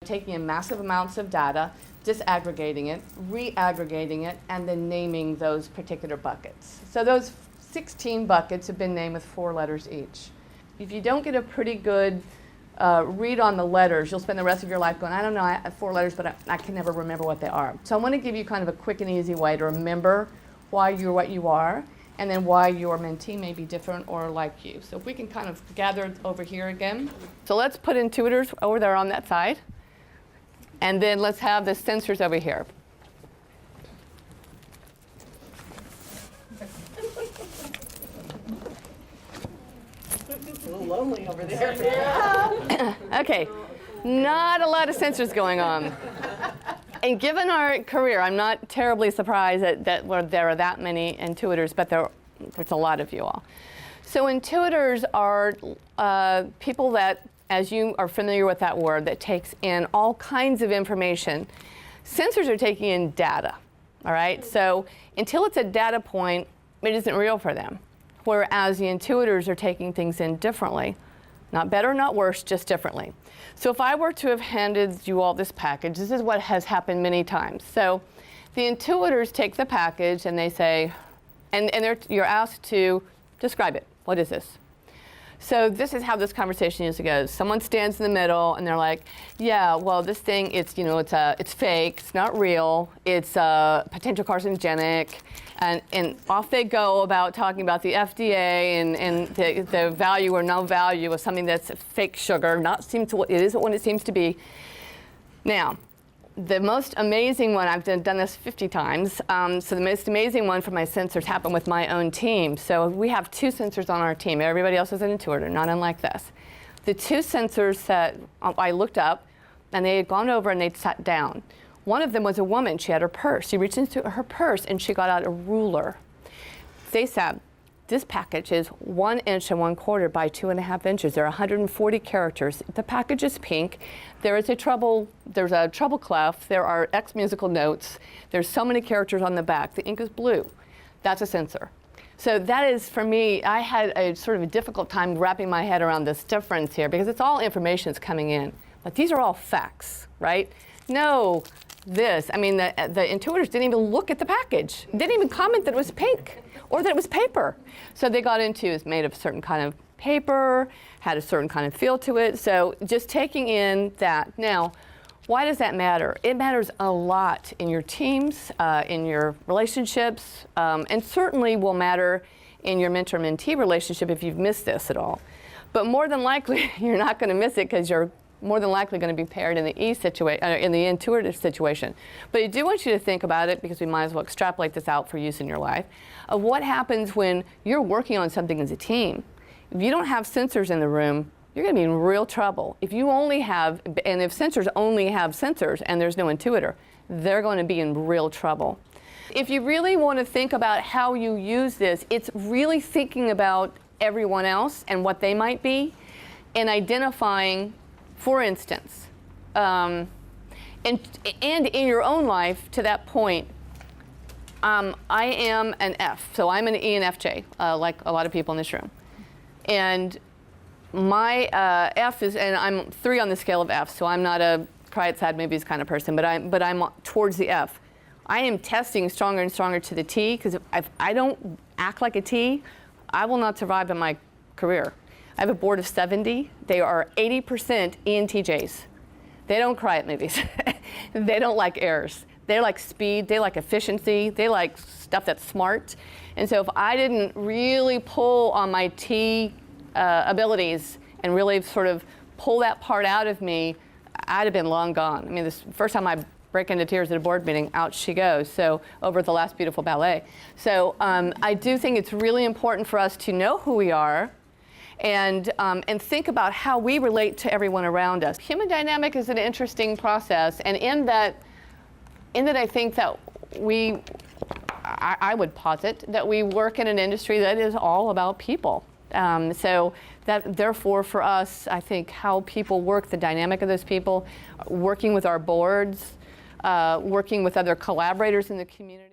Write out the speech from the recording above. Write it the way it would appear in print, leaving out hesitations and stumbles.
Taking in massive amounts of data, disaggregating it, re-aggregating it, and then naming those particular buckets. So those 16 buckets have been named with 4 letters each. If you don't get a pretty good read on the letters, you'll spend the rest of your life going, I don't know, I have 4 letters, but I can never remember what they are. So I want to give you kind of a quick and easy way to remember why you're what you are, and then why your mentee may be different or like you. So if we can kind of gather over here again. So let's put intuitors over there on that side. And then let's have the sensors over here. It's a little lonely over there. Yeah. Okay, not a lot of sensors going on. And given our career, I'm not terribly surprised that there are that many intuitors, but there's a lot of you all. So intuitors are people that, as you are familiar with that word, that takes in all kinds of information. Sensors are taking in data, all right? So until it's a data point, it isn't real for them. Whereas the intuitors are taking things in differently. Not better, not worse, just differently. So if I were to have handed you all this package, this is what has happened many times. So the intuitors take the package and they say, and you're asked to describe it. What is this? So this is how this conversation usually goes. Someone stands in the middle and they're like, yeah, well, this thing, it's fake, it's not real, it's potential carcinogenic, and off they go about talking about the FDA and the value or no value of something that's fake sugar, it isn't what it seems to be. Now, the most amazing one, I've done this 50 times, so the most amazing one for my sensors happened with my own team. So we have 2 sensors on our team. Everybody else is an intuitor, not unlike this. The 2 sensors that I looked up, and they had gone over and they'd sat down. One of them was a woman. She had her purse. She reached into her purse and she got out a ruler. They said, this package is 1 inch and 1/4 by 2.5 inches. There are 140 characters. The package is pink. There's a treble clef. There are X musical notes. There's so many characters on the back. The ink is blue. That's a sensor. So that is, for me, I had a sort of a difficult time wrapping my head around this difference here because it's all information that's coming in. But these are all facts, right? No, this. I mean, the intuitors didn't even look at the package. Didn't even comment that it was pink or that it was paper. So they got into it's made of a certain kind of paper, had a certain kind of feel to it. So just taking in that. Now, why does that matter? It matters a lot in your teams, in your relationships, and certainly will matter in your mentor-mentee relationship if you've missed this at all. But more than likely, you're not going to miss it because you're more than likely going to be paired in the intuitive situation. But I do want you to think about it, because we might as well extrapolate this out for use in your life, of what happens when you're working on something as a team. If you don't have sensors in the room, you're going to be in real trouble. If you only have, and if sensors only have sensors and there's no intuitor, they're going to be in real trouble. If you really want to think about how you use this, it's really thinking about everyone else and what they might be, and identifying, for instance, and in your own life to that point, I am an F, so I'm an ENFJ, like a lot of people in this room. And my F is, and I'm 3 on the scale of F, so I'm not a cry at sad movies kind of person, but I'm towards the F. I am testing stronger and stronger to the T, because if I don't act like a T, I will not survive in my career. I have a board of 70. They are 80% ENTJs. They don't cry at movies. They don't like errors. They like speed. They like efficiency. They like stuff that's smart. And so if I didn't really pull on my T abilities and really sort of pull that part out of me, I'd have been long gone. I mean, this first time I break into tears at a board meeting, out she goes, so over the last beautiful ballet. So I do think it's really important for us to know who we are, and think about how we relate to everyone around us. Human dynamic is an interesting process, and in that I think that I would posit that we work in an industry that is all about people. So that therefore for us, I think how people work, the dynamic of those people, working with our boards, working with other collaborators in the community.